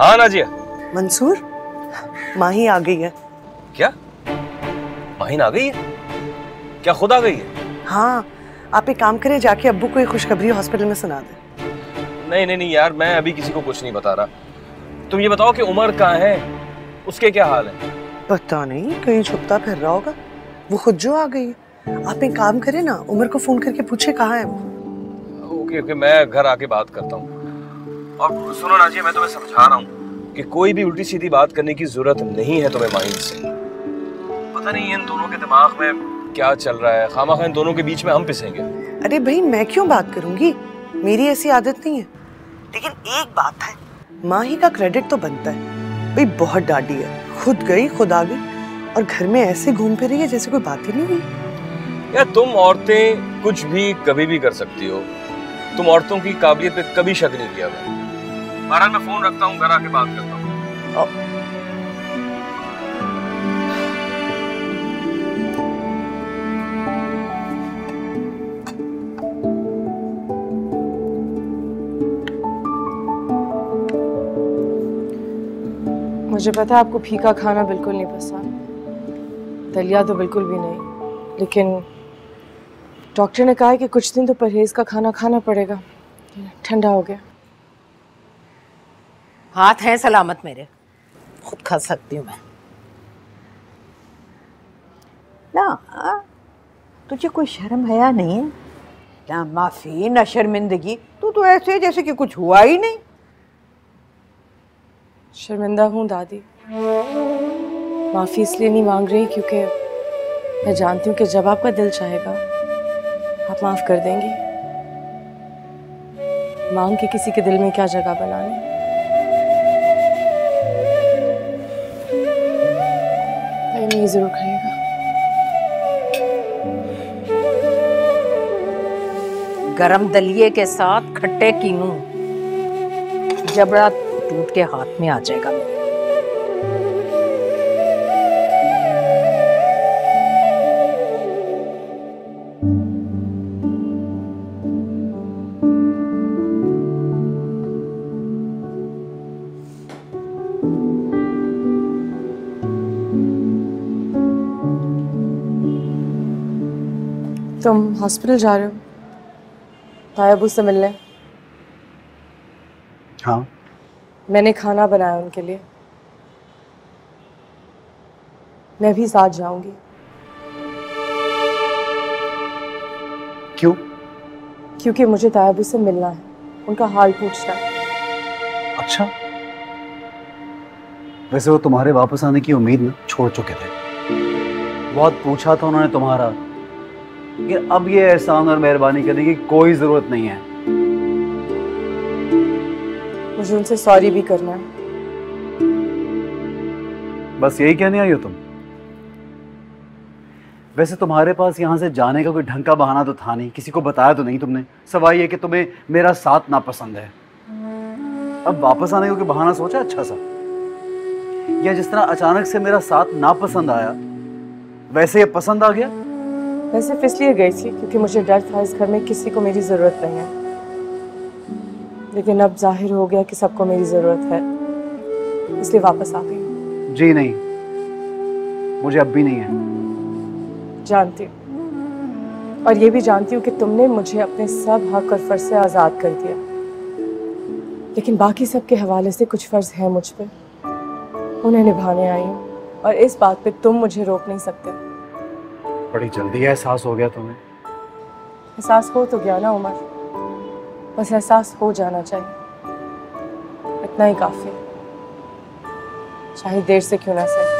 हाँ नाजिया। मंसूर, माही आ गई है। क्या? माहीन आ गई है? क्या खुद आ गई है? हाँ, आप एक काम करें, जाके अब्बू को ये खुशखबरी हॉस्पिटल में सुना दे। नहीं नहीं नहीं यार, मैं अभी किसी को कुछ नहीं बता रहा। तुम ये बताओ कि उमर कहाँ है, उसके क्या हाल है? पता नहीं, कहीं छुपता फिर रहा होगा। वो खुद जो आ गई है। आप एक काम करें ना, उमर को फोन करके पूछे कहाँ है वो। ओके ओके, मैं घर आके बात करता हूँ। और सुनो नाजिया, मैं तुम्हें समझा रहा हूँ कि कोई भी उल्टी सीधी बात करने की जरूरत नहीं है तुम्हें माहीन से। पता नहीं इन दोनों के दिमाग में क्या चल रहा है, खामखा इन दोनों के बीच में हम पिसेंगे। अरे भाई, मैं क्यों बात करूंगी, मेरी ऐसी आदत नहीं है। लेकिन एक बात है, माही का क्रेडिट तो बनता है। भाई बहुत डांटी है, खुद गई खुद आ गई, और घर में ऐसे घूम फिर रही है जैसे कोई बात ही नहीं हुई। यार तुम औरतें कुछ भी कभी भी कर सकती हो। तुम औरतों की काबिलियत पे कभी शक नहीं किया मैं। बहरहाल मैं फोन रखता हूँ, घर आके बात करता हूँ। मुझे पता है आपको फीका खाना बिल्कुल नहीं पसंद, दलिया तो बिल्कुल भी नहीं, लेकिन डॉक्टर ने कहा है कि कुछ दिन तो परहेज का खाना खाना पड़ेगा। ठंडा हो गया। हाथ हैं सलामत मेरे, खुद खा सकती हूँ मैं। ना तुझे कोई शर्म हया नहीं है? ना माफी ना शर्मिंदगी, तू तो ऐसे जैसे कि कुछ हुआ ही नहीं। शर्मिंदा हूँ दादी, माफ़ी इसलिए नहीं मांग रही क्योंकि मैं जानती हूँ कि जब आपका दिल चाहेगा आप माफ़ कर देंगी। मांग के किसी के दिल में क्या जगह बनानी। नहीं जरूर खाएगा। गरम दलिए के साथ खट्टे कीनू, जबड़ा टूट के हाथ में आ जाएगा। तुम हॉस्पिटल जा रहे हो ताया अबू से मिलने? हाँ। मैंने खाना बनाया उनके लिए, मैं भी साथ जाऊंगी। क्यों? क्योंकि मुझे ताया अबू से मिलना है, उनका हाल पूछना है। अच्छा, वैसे वो तुम्हारे वापस आने की उम्मीद न छोड़ चुके थे। बहुत पूछा था उन्होंने तुम्हारा, कि अब ये एहसान और मेहरबानी करने की कोई जरूरत नहीं है। मुझे उनसे सॉरी भी करना है। बस यही कहने आई हो तुम? वैसे तुम्हारे पास यहाँ से जाने का कोई ढंग का बहाना तो था नहीं, किसी को बताया तो नहीं तुमने। सवाल ये कि तुम्हें मेरा साथ नापसंद है। अब वापस आने का कोई बहाना सोचा अच्छा सा? या जिस तरह अचानक से मेरा साथ नापसंद आया, वैसे ये पसंद आ गया? मैं सिर्फ इसलिए गई थी क्योंकि मुझे डर था इस घर में किसी को मेरी ज़रूरत नहीं है, लेकिन अब जाहिर हो गया कि सबको मेरी ज़रूरत है, इसलिए वापस आ गई। जी नहीं, मुझे अब भी नहीं है। जानती हूँ, और ये भी जानती हूँ कि तुमने मुझे अपने सब हक और फर्ज से आज़ाद कर दिया, लेकिन बाकी सब के हवाले से कुछ फ़र्ज हैं मुझ पे, उन्हें निभाने आई हूँ, और इस बात पे तुम मुझे रोक नहीं सकते। बड़ी जल्दी एहसास हो गया तुम्हें। एहसास हो तो गया ना उमर, बस एहसास हो जाना चाहिए, इतना ही काफ़ी है, चाहे देर से क्यों ना सही।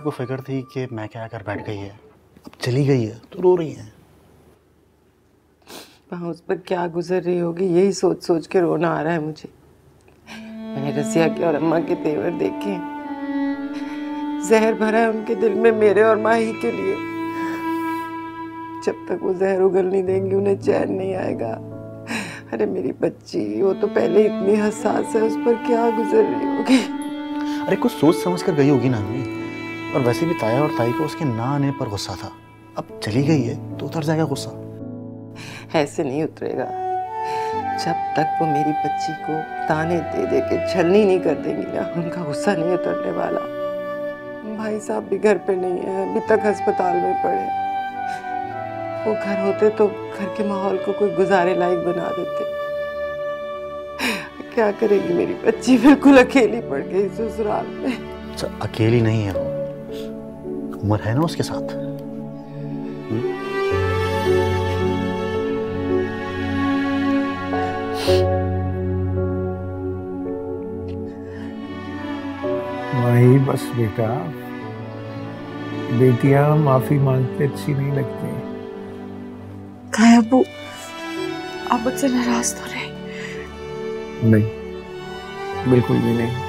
आपको फिक्र थी कि मैं क्या कर बैठ गई है, अब चली गई है तो रो रही है। वहाँ उस पर क्या गुजर रही होगी यही सोच सोच के रोना आ रहा है मुझे। मैंने रसिया के और अम्मा के तेवर देखे, जहर भरा है उनके दिल में मेरे और माही के लिए। जब तक वो जहर उगल नहीं देंगी उन्हें चैन नहीं आएगा। अरे मेरी बच्ची, वो तो पहले इतनी हसास है, उस पर क्या गुजर रही होगी। अरे कुछ सोच समझ कर गई होगी ना अम्मी। और वैसे भी ताया और ताई को उसके ना आने पर गुस्सा था, अब चली गई है तो उतर जाएगा गुस्सा। ऐसे नहीं उतरेगा जब तक वो मेरी बच्ची को ताने दे दे के छलनी नहीं कर देंगी ना, उनका गुस्सा नहीं उतरने वाला। भाई साहब भी घर पे नहीं है, अभी तक अस्पताल में पड़े। वो घर होते तो घर के माहौल को कोई गुजारे लायक बना देते। क्या करेगी मेरी बच्ची, बिल्कुल अकेली पड़ गई ससुराल में। अच्छा, अकेली नहीं है वो, उमर है ना उसके साथ। वही बस बेटा, बेटियां माफी मांगते अच्छी नहीं लगती। काय अबू, आप मुझसे नाराज तो नहीं? नहीं, बिल्कुल भी नहीं।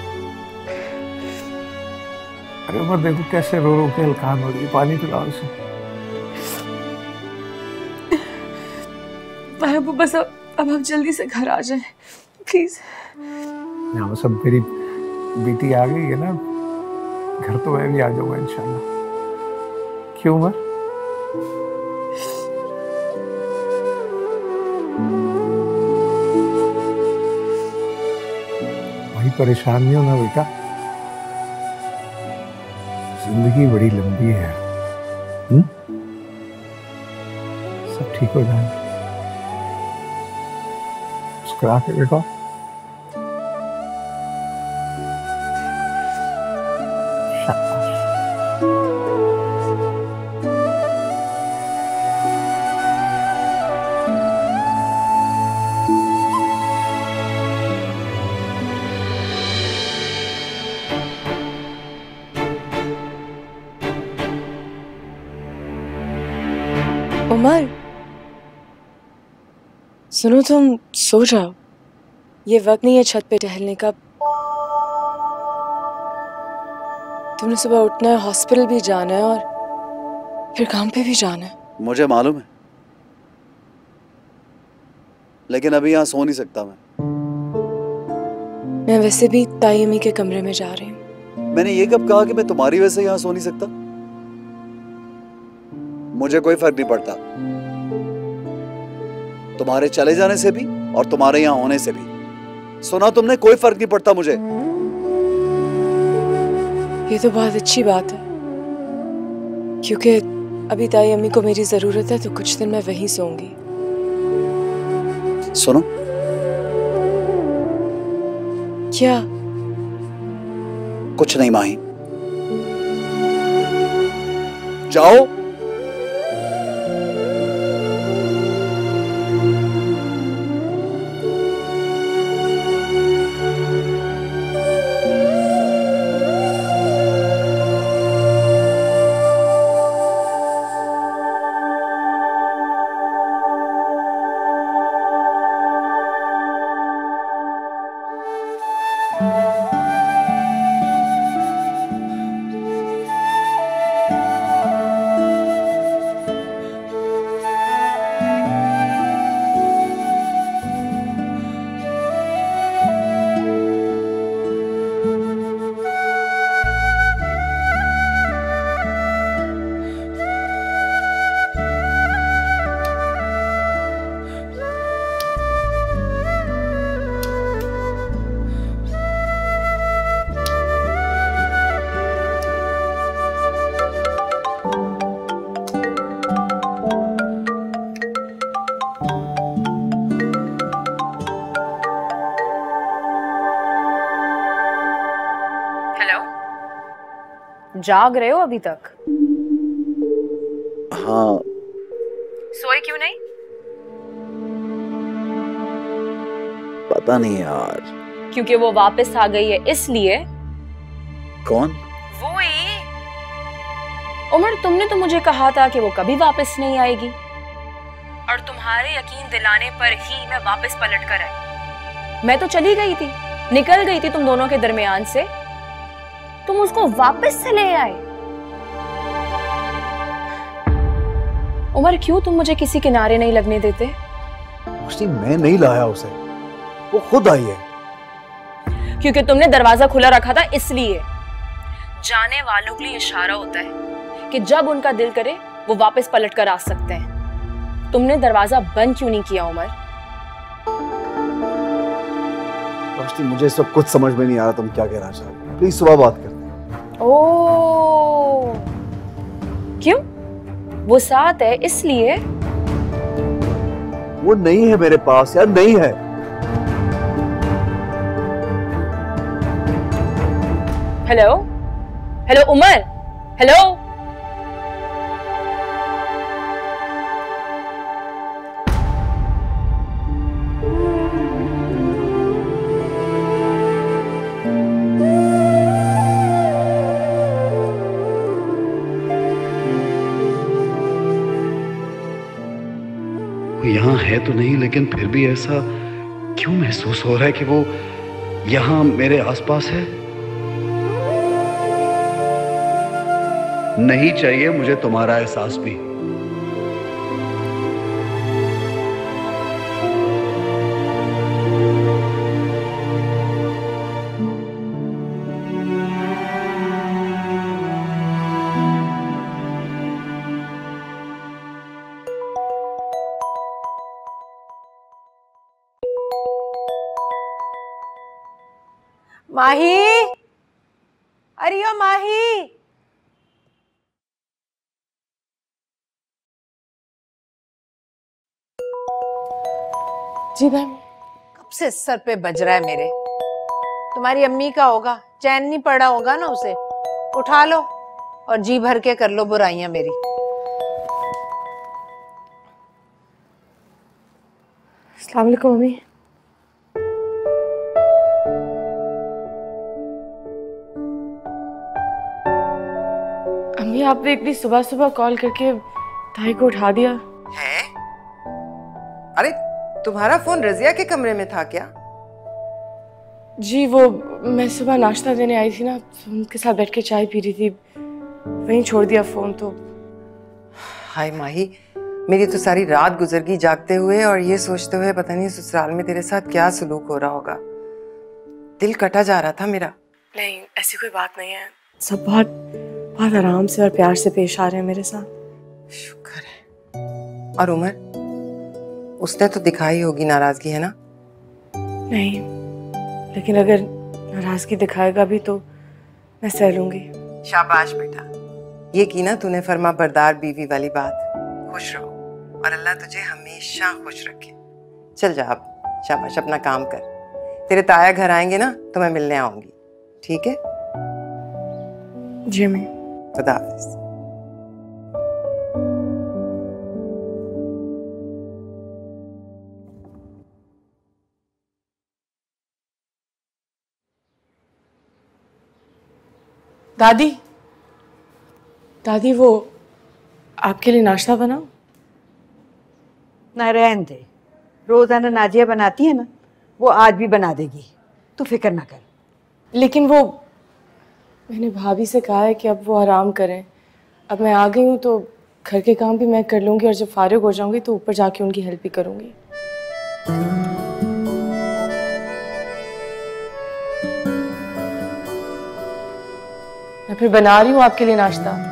अरे उमर देखो कैसे रो रो के हलकान हो रही है, पानी पिलाओ उसे। काय अबू बस अब आप जल्दी से घर आ जाएं प्लीज। यहाँ सब मेरी बेटी आ गई है ना, घर तो मैं भी आ जाऊंगा इंशाल्लाह। क्यों उमर? वही परेशान नहीं होना बेटा, जिंदगी बड़ी लंबी है। सब ठीक हो जाएगा, मुस्कुरा के बेटा। उमर, सुनो तुम सो जाओ, ये वक्त नहीं है छत पे टहलने का। तुमने सुबह उठना है, हॉस्पिटल भी जाना है और फिर काम पे भी जाना है। मुझे मालूम है, लेकिन अभी यहाँ सो नहीं सकता मैं वैसे भी ताई अम्मी के कमरे में जा रही हूँ। मैंने ये कब कहा कि मैं तुम्हारी वजह से यहाँ सो नहीं सकता? मुझे कोई फर्क नहीं पड़ता, तुम्हारे चले जाने से भी और तुम्हारे यहाँ होने से भी। सुना तुमने, कोई फर्क नहीं पड़ता मुझे। ये तो बहुत अच्छी बात है, क्योंकि अभी ताई अम्मी को मेरी जरूरत है, तो कुछ दिन मैं वहीं सोऊंगी। सुनो, क्या? कुछ नहीं माही, जाओ। जाग रहे हो अभी तक? हाँ। सोए क्यों नहीं? पता नहीं यार। क्योंकि वो वापस आ गई है इसलिए। कौन? वो ही उमर, तुमने तो मुझे कहा था कि वो कभी वापस नहीं आएगी, और तुम्हारे यकीन दिलाने पर ही मैं वापस पलट कर आई। मैं तो चली गई थी, निकल गई थी तुम दोनों के दरमियान से, तुम उसको वापस से ले आए। उमर, क्यों तुम मुझे किसी किनारे नहीं लगने देते? रोशनी, मैं नहीं लाया उसे, वो खुद आई है। क्योंकि तुमने दरवाजा खुला रखा था, इसलिए। जाने वालों के लिए इशारा होता है कि जब उनका दिल करे वो वापस पलट कर आ सकते हैं। तुमने दरवाजा बंद क्यों नहीं किया उमर? रोशनी, मुझे इस वक्त कुछ समझ में नहीं आ रहा तुम क्या कहना चाह रही हो। प्लीज सुबह बात करते हैं। ओह, क्यों? वो साथ है इसलिए? वो नहीं है मेरे पास यार, नहीं है। Hello hello Umar, hello. वो यहाँ है तो नहीं, लेकिन फिर भी ऐसा क्यों महसूस हो रहा है कि वो यहाँ मेरे आसपास है। नहीं चाहिए मुझे तुम्हारा एहसास भी। माही, अरे ओ माही। जी मैम। कब से सर पे बज रहा है मेरे। तुम्हारी अम्मी का होगा, चैन नहीं पड़ा होगा ना उसे। उठा लो और जी भर के कर लो बुराइयां मेरी। अस्सलाम वालेकुम मम्मी। अम्मी, आपने इतनी सुबह सुबह कॉल करके ताई को उठा दिया है? अरे तुम्हारा फोन रजिया के कमरे में था क्या? जी, वो मैं सुबह नाश्ता देने आई थी ना, उनके साथ बैठ के चाय पी रही थी, वहीं छोड़ दिया फोन। तो हाय माही, मेरी तो सारी रात गुजर गई जागते हुए और ये सोचते हुए पता नहीं ससुराल में तेरे साथ क्या सलूक हो रहा होगा। दिल कटा जा रहा था मेरा। नहीं, ऐसी कोई बात नहीं है। सब बहुत बहुत आराम से और प्यार से पेश आ रहे हैं मेरे साथ। शुक्र है। और उमर, उसने तो दिखाई होगी नाराजगी, है ना? नहीं, लेकिन अगर नाराजगी दिखाएगा भी तो मैं सह लूंगी। शाबाश बेटा, ये की ना तूने फर्मा बरदार बीवी वाली बात। खुश रहो और अल्लाह तुझे हमेशा खुश रखे। चल जा अब, शाबाश, अपना काम कर। तेरे ताया घर आएंगे ना तो मैं मिलने आऊंगी, ठीक है? जी मैं। खुदा हाफिज। दादी, दादी, वो आपके लिए नाश्ता बनाओ? ना रहने दे, रोजाना नाजिया बनाती है ना, वो आज भी बना देगी, तू फिक्र ना कर। लेकिन वो मैंने भाभी से कहा है कि अब वो आराम करें। अब मैं आ गई हूँ तो घर के काम भी मैं कर लूँगी और जब फारिग हो जाऊँगी तो ऊपर जाके उनकी हेल्प भी करूँगी। मैं फिर बना रही हूँ आपके लिए नाश्ता।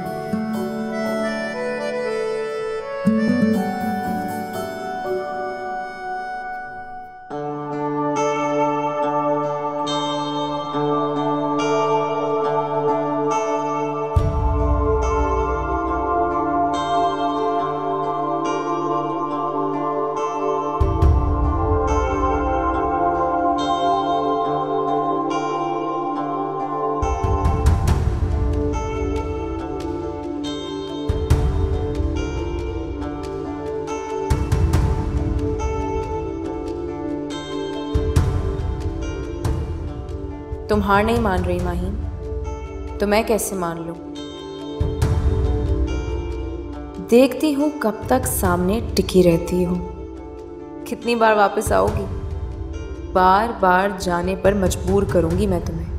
तुम हार नहीं मान रही माही, तो मैं कैसे मान लूं? देखती हूँ कब तक सामने टिकी रहती हूँ। कितनी बार वापस आओगी? बार बार जाने पर मजबूर करूंगी मैं तुम्हें।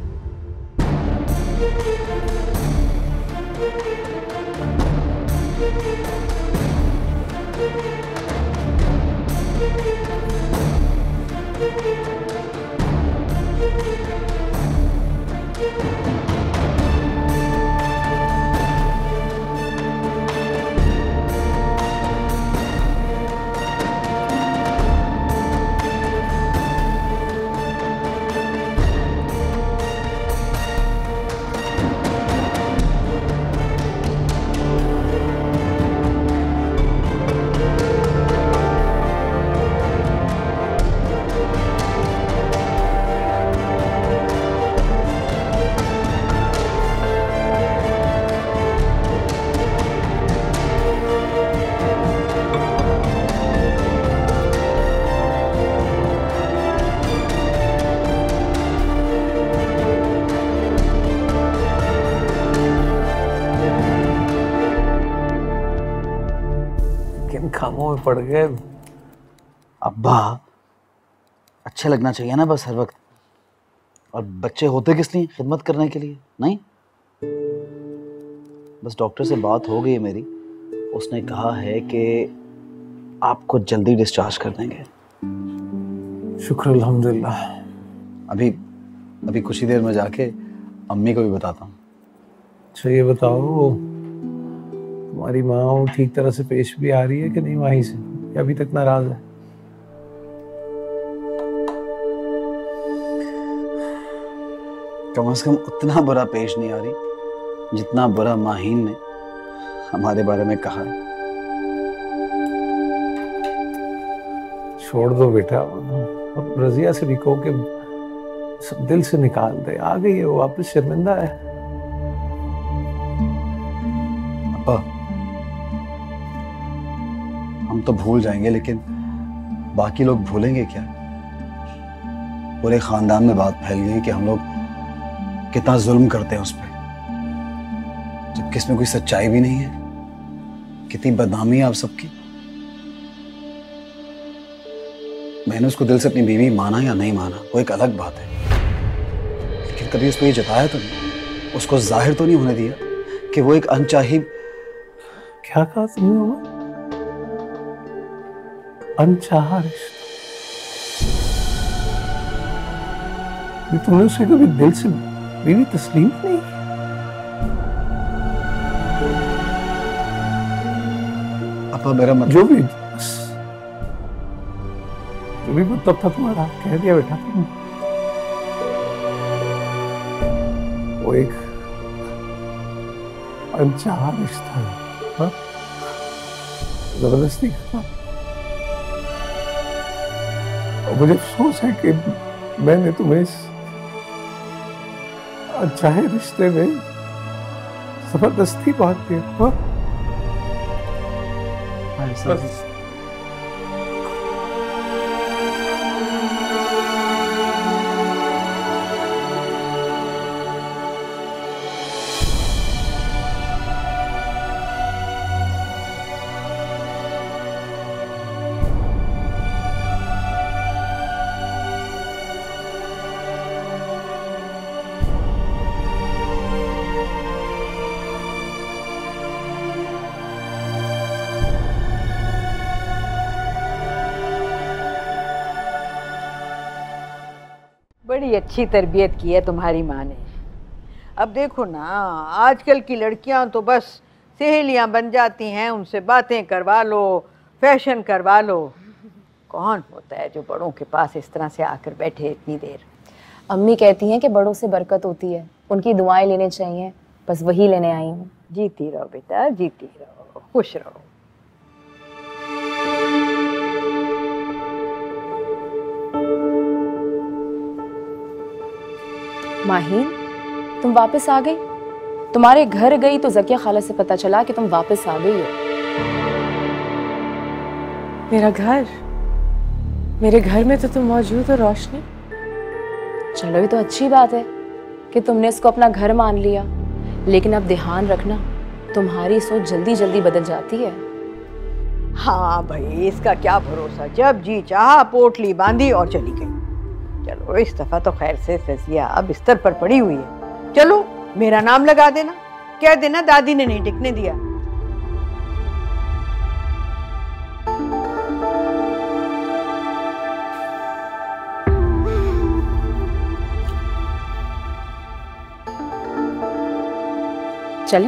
किन कामों में पड़ गए। अब्बा, अच्छे लगना चाहिए ना बस हर वक्त। और बच्चे होते किस लिए? खिदमत करने के लिए नहीं। बस डॉक्टर से बात हो गई है मेरी, उसने कहा है कि आपको जल्दी डिस्चार्ज कर देंगे। शुक्र अल्हम्दुलिल्लाह। अभी कुछ ही देर में जाके अम्मी को भी बताता हूँ। अच्छा ये बताओ, तुम्हारी माँ ठीक तरह से पेश भी आ रही है कि नहीं माही से, या अभी तक नाराज है? कम से कम उतना बुरा पेश नहीं आ रही जितना बुरा माहीन ने हमारे बारे में कहा है। छोड़ दो बेटा, और रजिया से भी कहो कि सब दिल से निकाल दे। आ गई है वो वापस, शर्मिंदा है। अब्बा, हम तो भूल जाएंगे, लेकिन बाकी लोग भूलेंगे क्या? पूरे खानदान में बात फैल गई कि हम लोग कितना जुल्म करते हैं उस पर, जबकि इसमें कोई सच्चाई भी नहीं है। कितनी बदनामी है आप सबकी। मैंने उसको दिल से अपनी बीवी माना या नहीं माना वो एक अलग बात है, लेकिन कभी उसको ये जताया तो नहीं, उसको जाहिर तो नहीं होने दिया कि वो एक अनचाही। क्या कहा तुमने उमर? अनचाहा रिश्ता? ये तुमने उसे कभी दिल से बीवी तस्लीम नहीं की? अपा मेरा मतलब जो भी मतलब था तुम्हारा, कह दिया बेटा तुमने। वो एक अनचाहा रिश्ता है, हाँ? जबरदस्ती करना। और मुझे अफसोस है कि मैंने तुम्हें इस अनचाहे रिश्ते में जबरदस्ती बांध दिया, हाँ? बस बड़ी अच्छी तरबियत की है तुम्हारी माँ ने। अब देखो ना, आजकल की लड़कियां तो बस सहेलियां बन जाती हैं, उनसे बातें करवा लो, फैशन करवा लो। कौन होता है जो बड़ों के पास इस तरह से आकर बैठे इतनी देर। अम्मी कहती हैं कि बड़ों से बरकत होती है, उनकी दुआएं लेने चाहिए, बस वही लेने आई हूँ। जीती रहो बेटा, जीती रहो, खुश रहो। माहीन, तुम वापस आ गई? तुम्हारे घर गई तो ज़किया खाला से पता चला कि तुम वापस आ गई हो। मेरा घर? मेरे घर में तो तुम मौजूद हो रोशनी। चलो ये तो अच्छी बात है कि तुमने इसको अपना घर मान लिया, लेकिन अब ध्यान रखना, तुम्हारी सोच जल्दी जल्दी बदल जाती है। हाँ भाई, इसका क्या भरोसा, जब जी चाहा पोटली बांधी और चली गई। चलो इस दफा तो खैर से रजिया अब बिस्तर पर पड़ी हुई है। चलो मेरा नाम लगा देना, कह देना दादी ने नहीं टिकने दिया। चले?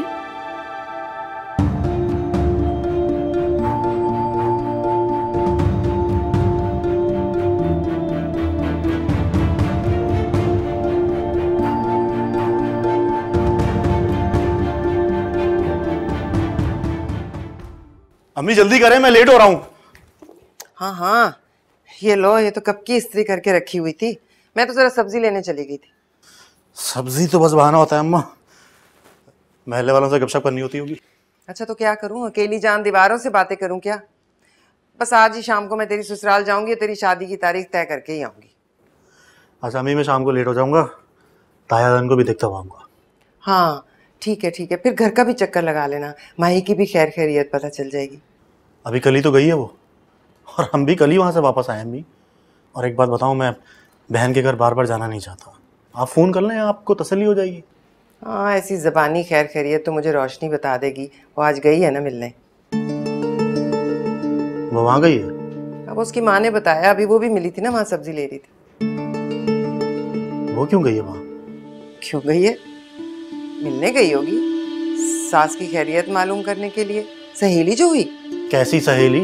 अम्मी जल्दी करें, मैं लेट हो रहा हूँ। हाँ हाँ, ये लो, ये तो कब की इस्त्री करके रखी हुई थी। मैं तो जरा सब्जी लेने चली गई थी। सब्जी तो बस बहाना होता है अम्मा, महल्ले वालों से गपशप करनी होती होगी। अच्छा तो क्या करूं, अकेली जान दीवारों से बातें करूं क्या? बस आज ही शाम को मैं तेरी ससुराल जाऊंगी, तेरी शादी की तारीख तय करके ही आऊंगी। अच्छा अम्मी, मैं शाम को लेट हो जाऊंगा, ताया जान को भी देखता हुआ आऊंगा। हाँ ठीक है, फिर घर का भी चक्कर लगा लेना, माही की भी खैर खैरियत पता चल जाएगी। अभी कल ही तो गई है वो, और हम भी कल ही वहाँ से वापस आए अम्मी। और एक बात बताऊँ, मैं बहन के घर बार बार जाना नहीं चाहता। आप फ़ोन कर लें, आपको तसल्ली हो जाएगी। हाँ, ऐसी ज़बानी खैर खैरियत तो मुझे रोशनी बता देगी। वो आज गई है ना मिलने। वो वहाँ गई है? अब उसकी माँ ने बताया, अभी वो भी मिली थी ना, वहाँ सब्जी ले रही थी। वो क्यों गई है वहाँ? क्यों गई है? मिलने गई होगी, सास की खैरियत मालूम करने के लिए। सहेली जो हुई। कैसी सहेली?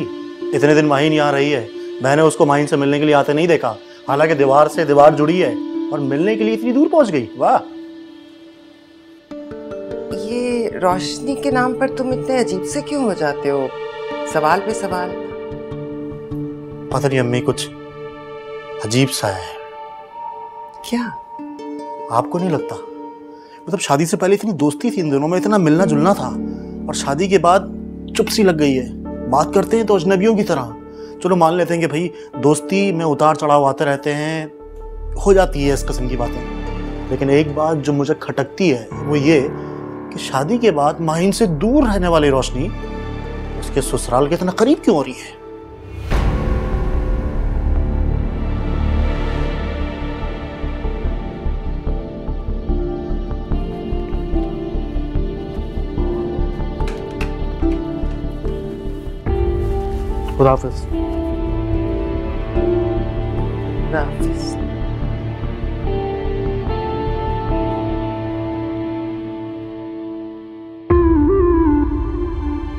इतने दिन माहीन यहाँ रही है, मैंने उसको माहीन से मिलने के लिए आते नहीं देखा। हालांकि दीवार से दीवार जुड़ी है, और मिलने के लिए इतनी दूर पहुंच गई। वाह। ये रोशनी के नाम पर तुम इतने अजीब से क्यों हो जाते हो? सवाल पे सवाल। पता नहीं अम्मी, कुछ अजीब सा है। क्या? आपको नहीं लगता? मतलब शादी से पहले इतनी दोस्ती थी इन दोनों में, इतना मिलना जुलना था, और शादी के बाद चुप सी लग गई है। बात करते हैं तो अजनबियों की तरह। चलो मान लेते हैं कि भाई दोस्ती में उतार चढ़ाव आते रहते हैं, हो जाती है इस किस्म की बातें। लेकिन एक बात जो मुझे खटकती है वो ये कि शादी के बाद माहीन से दूर रहने वाली रोशनी उसके ससुराल के इतना करीब क्यों हो रही है? खुदा हाफिज़।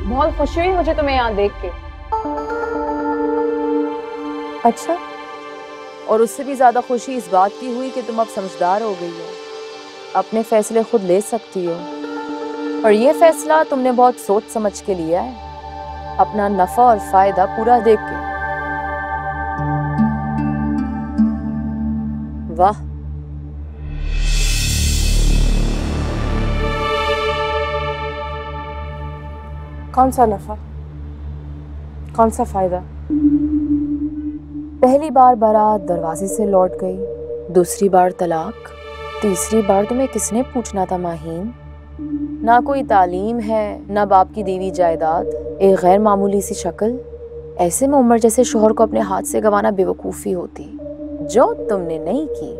बहुत खुशी हुई मुझे तुम्हें यहाँ देख के। अच्छा, और उससे भी ज्यादा खुशी इस बात की हुई कि तुम अब समझदार हो गई हो, अपने फैसले खुद ले सकती हो। और ये फैसला तुमने बहुत सोच समझ के लिया है, अपना नफा और फायदा पूरा देख के। वाह। कौन सा नफा, कौन सा फायदा? पहली बार बारात दरवाजे से लौट गई, दूसरी बार तलाक, तीसरी बार तुम्हें किसने पूछना था माहीन? ना कोई तालीम है, ना बाप की दीवी जायदाद, एक गैर मामूली सी शक्ल। ऐसे में उमर जैसे शोहर को अपने हाथ से गंवाना बेवकूफ़ी होती, जो तुमने नहीं की।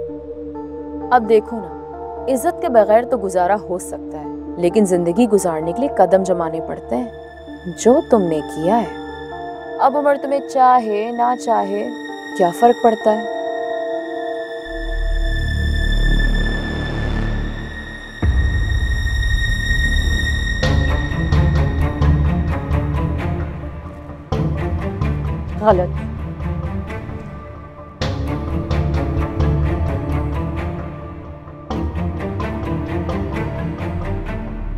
अब देखो ना, इज्जत के बगैर तो गुजारा हो सकता है, लेकिन जिंदगी गुजारने के लिए कदम जमाने पड़ते हैं, जो तुमने किया है। अब उमर तुम्हें चाहे ना चाहे क्या फर्क पड़ता है? गलत।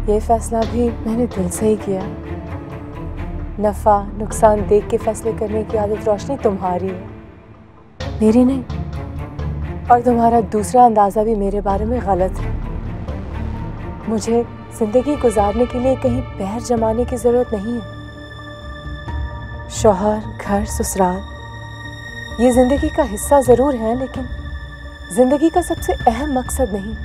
ये फैसला भी मैंने दिल से ही किया। नफ़ा नुकसान देख के फैसले करने की आदत रोशनी तुम्हारी है, मेरी नहीं। और तुम्हारा दूसरा अंदाज़ा भी मेरे बारे में गलत है। मुझे ज़िंदगी गुजारने के लिए कहीं पैर जमाने की ज़रूरत नहीं है। शौहर, घर, ससुराल ये ज़िंदगी का हिस्सा ज़रूर है, लेकिन ज़िंदगी का सबसे अहम मकसद नहीं।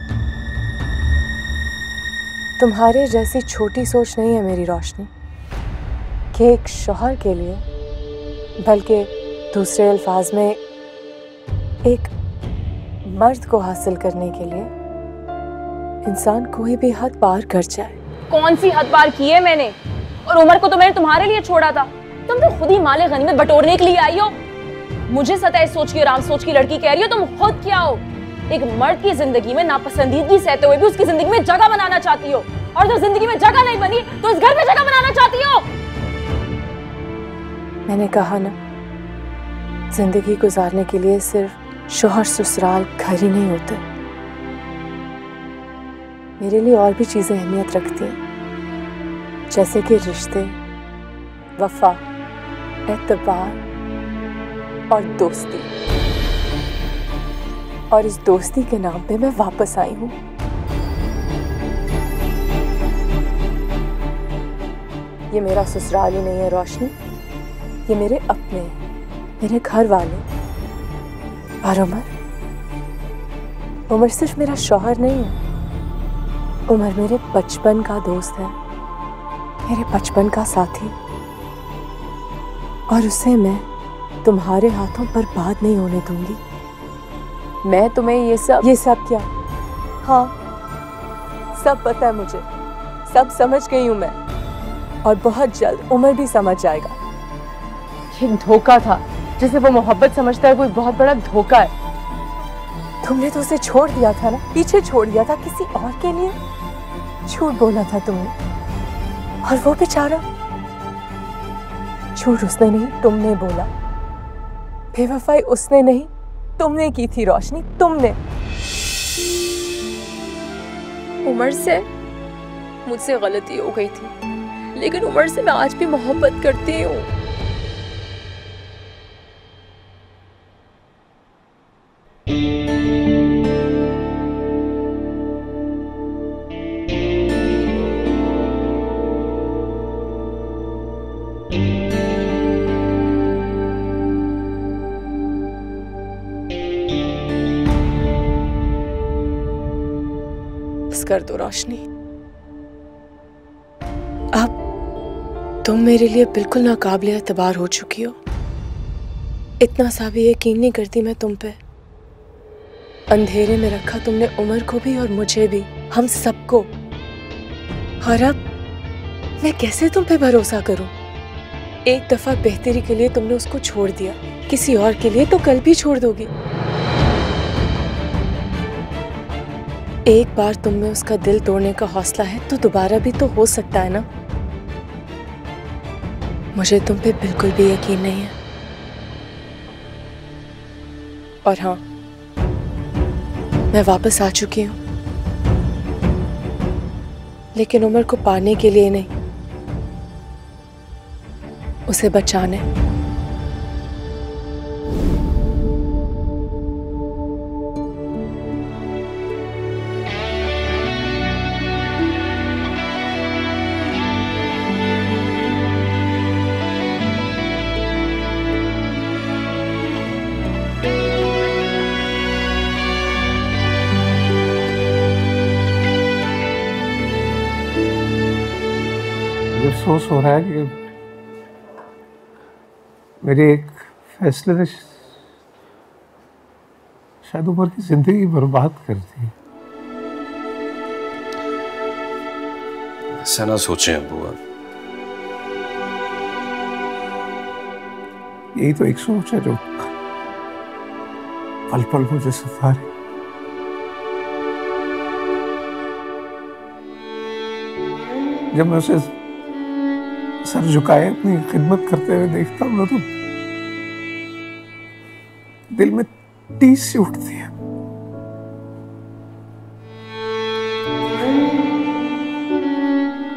तुम्हारे जैसी छोटी सोच नहीं है मेरी रोशनी। कि एक शौहर के लिए, बल्कि दूसरे अल्फाज में एक मर्द को हासिल करने के लिए इंसान कोई भी हद पार कर जाए। कौन सी हद पार की है मैंने? और उमर को तो मैंने तुम्हारे लिए छोड़ा था। तुम तो खुद ही माले गनीमत बटोरने के लिए आई हो। मुझे सताए सोच की और आम सोच की लड़की कह रही हो। तुम खुद क्या हो? एक मर्द की जिंदगी में नापसंदीदगी सहते हुए भी उसकी जिंदगी में जगह बनाना चाहती हो, और जब जिंदगी में जगह नहीं बनी तो इस घर में जगह बनाना चाहती हो। मैंने कहा ना, जिंदगी गुजारने के लिए सिर्फ शौहर ससुराल घर ही नहीं होते। मेरे लिए और भी चीजें अहमियत रखती हैं, जैसे कि रिश्ते, वफा, एतबार और दोस्ती। और इस दोस्ती के नाम पे मैं वापस आई हूँ। ये मेरा ससुराल ही नहीं है रोशनी, ये मेरे अपने, मेरे घर वाले। और उमर सिर्फ मेरा शौहर नहीं है, उमर मेरे बचपन का दोस्त है, मेरे बचपन का साथी। और उसे मैं तुम्हारे हाथों बर्बाद नहीं होने दूंगी। मैं तुम्हें ये सब क्या? हाँ, सब पता है मुझे, सब समझ गई हूं मैं, और बहुत जल्द उमर भी समझ जाएगा। ये धोखा था जिसे वो मोहब्बत समझता है, कोई बहुत बड़ा धोखा है। तुमने तो उसे छोड़ दिया था ना, पीछे छोड़ दिया था किसी और के लिए। झूठ बोला था तुमने, और वो बेचारा, झूठ उसने नहीं तुमने बोला, बेवफाई उसने नहीं तुमने की थी रोशनी, तुमने। उमर से मुझसे गलती हो गई थी, लेकिन उमर से मैं आज भी मोहब्बत करती हूँ। कर दो रोशनी, अब तुम मेरे लिए बिल्कुल नाकाबिले एतबार हो चुकी हो। इतना सा भी यकीन नहीं करती मैं तुम पे। अंधेरे में रखा तुमने उमर को भी और मुझे भी, हम सबको। और अब मैं कैसे तुम पे भरोसा करूं? एक दफा बेहतरी के लिए तुमने उसको छोड़ दिया, किसी और के लिए तो कल भी छोड़ दोगी। एक बार तुम में उसका दिल तोड़ने का हौसला है तो दोबारा भी तो हो सकता है ना। मुझे तुम पे बिल्कुल भी यकीन नहीं है। और हाँ, मैं वापस आ चुकी हूं, लेकिन उमर को पाने के लिए नहीं, उसे बचाने। अफसोस हो रहा है कि मेरे एक फैसले ने शायद उमर की जिंदगी बर्बाद कर दी। ऐसा ना सोचें अब्बू। यही तो एक सोच है जो पल पल मुझे सताए। जब मैं उसे सर झुकाए अपनी खिदमत करते हुए देखता हूँ ना, तो दिल में टीस सी उठती है।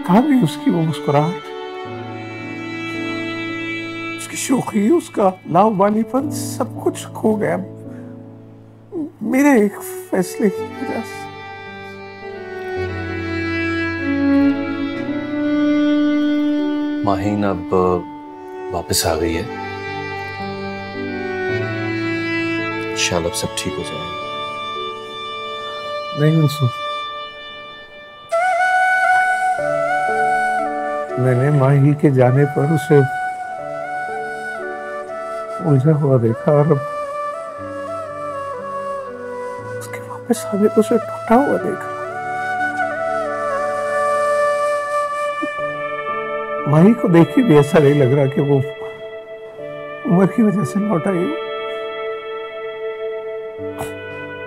कहाँ गई उसकी वो मुस्कुराहट, उसकी शोखी, उसका लाववानीपन, सब कुछ खो गया मेरे एक फैसले की वजह से। माहीन अब वापस आ गई है। इंशाल्लाह अब सब ठीक हो जाएगा। नहीं मंसूर, मैंने माही के जाने पर उसे उलझा हुआ देखा और अब उसके वापस आने पर उसे टूटा हुआ देखा। माही को देख के भी ऐसा नहीं लग रहा कि वो उम्र की वजह से लौट आई हो,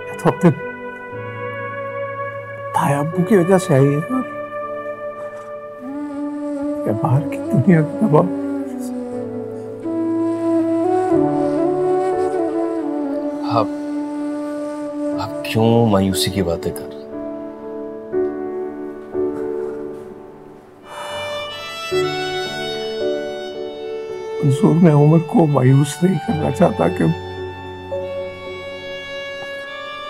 या तो अपने भाई अब्बू की वजह से आई है, और या बाहर की दुनिया का दबाव। आप क्यों मायूसी की बातें कर रहे हैं? मंसूर, मैं उमर को मायूस नहीं करना चाहता कि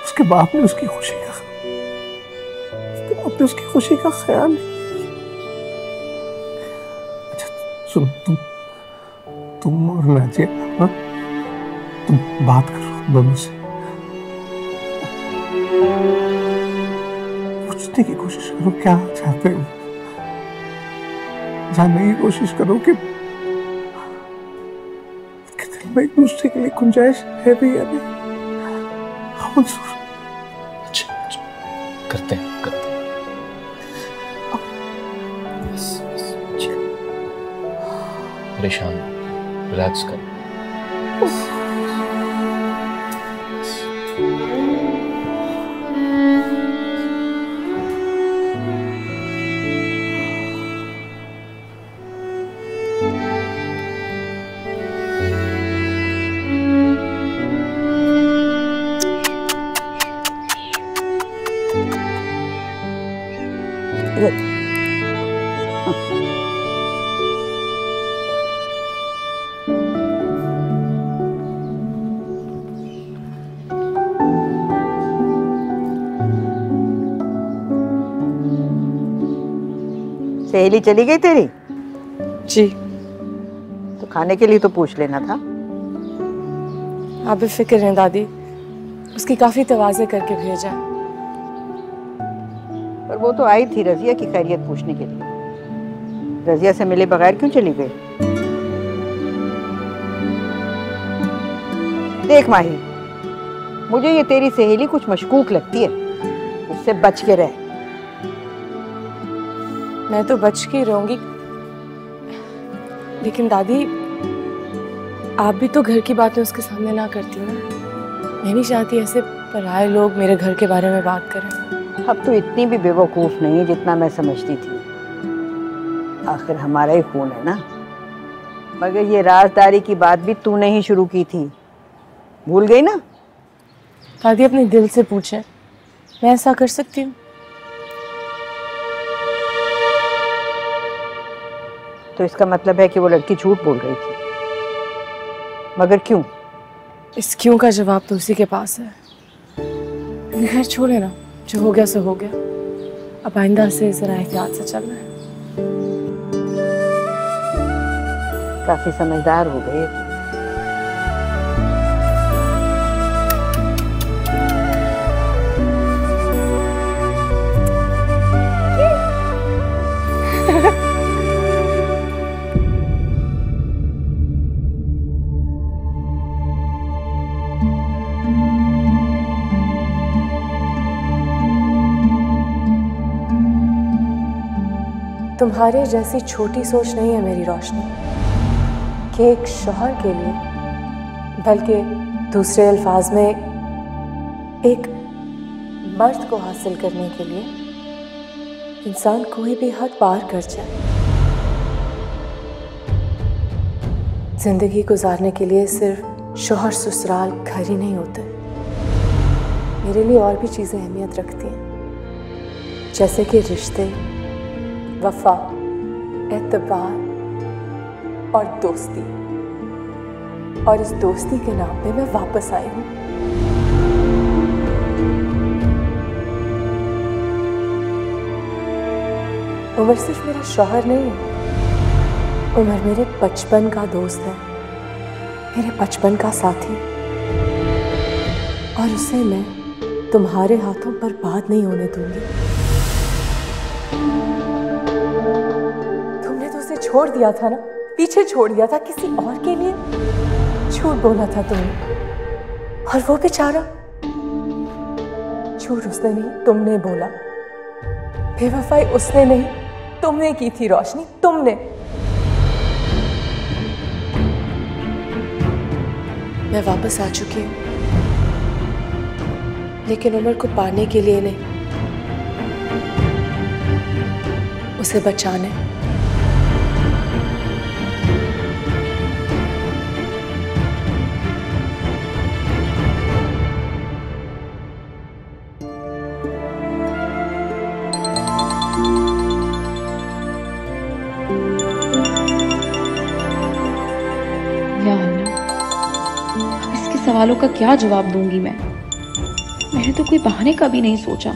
उसके बाप ने उसकी खुशी का ख्याल नहीं। अच्छा सुन, तुम और नाजिया, हाँ, तुम बात करो दोनों से, पूछने की कोशिश करो क्या चाहते हो, जानने की कोशिश करो कि एक दूसरे के लिए गुंजाइश है भी या नहीं। अच्छा, करते हैं। परेशान, रिलैक्स कर। सहेली चली गई तेरी? जी। तो खाने के लिए तो पूछ लेना था। आप बेफिक्र हैं दादी, उसकी काफी तवाज़े करके भेजा। पर वो तो आई थी रजिया की खैरियत पूछने के लिए। रजिया से मिले बगैर क्यों चली गई? देख माही, मुझे ये तेरी सहेली कुछ मशकूक लगती है, इससे बच के रह। मैं तो बच के रहूंगी, लेकिन दादी आप भी तो घर की बातें उसके सामने ना करती ना। मैं नहीं चाहती ऐसे पराये लोग मेरे घर के बारे में बात करें। अब तो इतनी भी बेवकूफ नहीं जितना मैं समझती थी। आखिर हमारा ही खून है ना। मगर ये राजदारी की बात भी तूने ही शुरू की थी, भूल गई ना? दादी अपने दिल से पूछें, मैं ऐसा कर सकती हूँ? तो इसका मतलब है कि वो लड़की झूठ बोल रही थी। मगर क्यों? इस क्यों का जवाब तो उसी के पास है। घर छोड़े ना, जो हो गया सो हो गया। अब आइंदा से जरा एहतियात से चलना है। काफी समझदार हो गई। तुम्हारे जैसी छोटी सोच नहीं है मेरी रोशनी, कि एक शौहर के लिए, बल्कि दूसरे अल्फाज में एक मर्द को हासिल करने के लिए इंसान कोई भी हद पार कर जाए। जिंदगी गुजारने के लिए सिर्फ शौहर ससुराल घर ही नहीं होते। मेरे लिए और भी चीज़ें अहमियत रखती हैं, जैसे कि रिश्ते, वफा, एतबार और दोस्ती। और इस दोस्ती के नाम पे मैं वापस आई हूँ। उमर सिर्फ मेरा शौहर नहीं है, उमर मेरे बचपन का दोस्त है, मेरे बचपन का साथी। और उसे मैं तुम्हारे हाथों बर्बाद नहीं होने दूंगी। तुमने तो छोड़ दिया था ना, पीछे छोड़ दिया था किसी और के लिए। झूठ बोला था तुमने, और वो बेचारा, झूठ उसने नहीं तुमने बोला, बेवफाई उसने नहीं तुमने की थी रोशनी, तुमने। मैं वापस आ चुकी हूँ, लेकिन उमर को पाने के लिए नहीं, उसे बचाने। इसके सवालों का क्या जवाब दूंगी मैं? मैंने तो कोई बहाने का भी नहीं सोचा।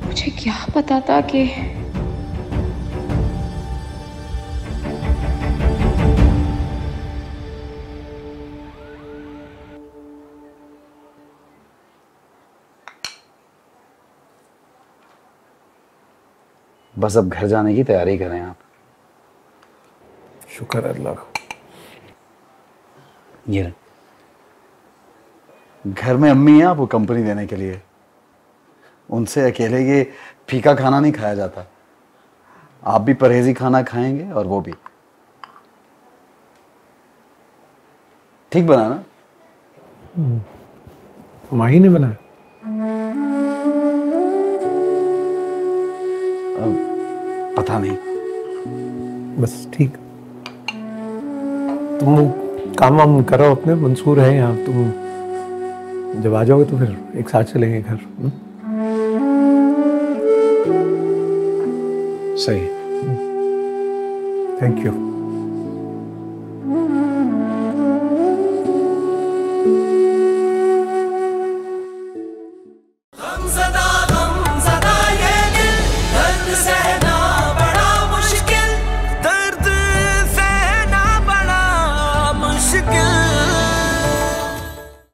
मुझे क्या पता था कि बस अब घर जाने की तैयारी करें आप। शुक्र अल्लाह का। ये घर में अम्मी है आपको कंपनी देने के लिए। उनसे अकेले ये फीका खाना नहीं खाया जाता। आप भी परहेजी खाना खाएंगे और वो भी। ठीक बना ना? माही ने बनाया? पता नहीं, बस ठीक। तुम काम वाम करो अपने, मंसूर है यहाँ। तुम जब आ जाओगे तो फिर एक साथ चलेंगे घर। सही। Thank you. हमज़दा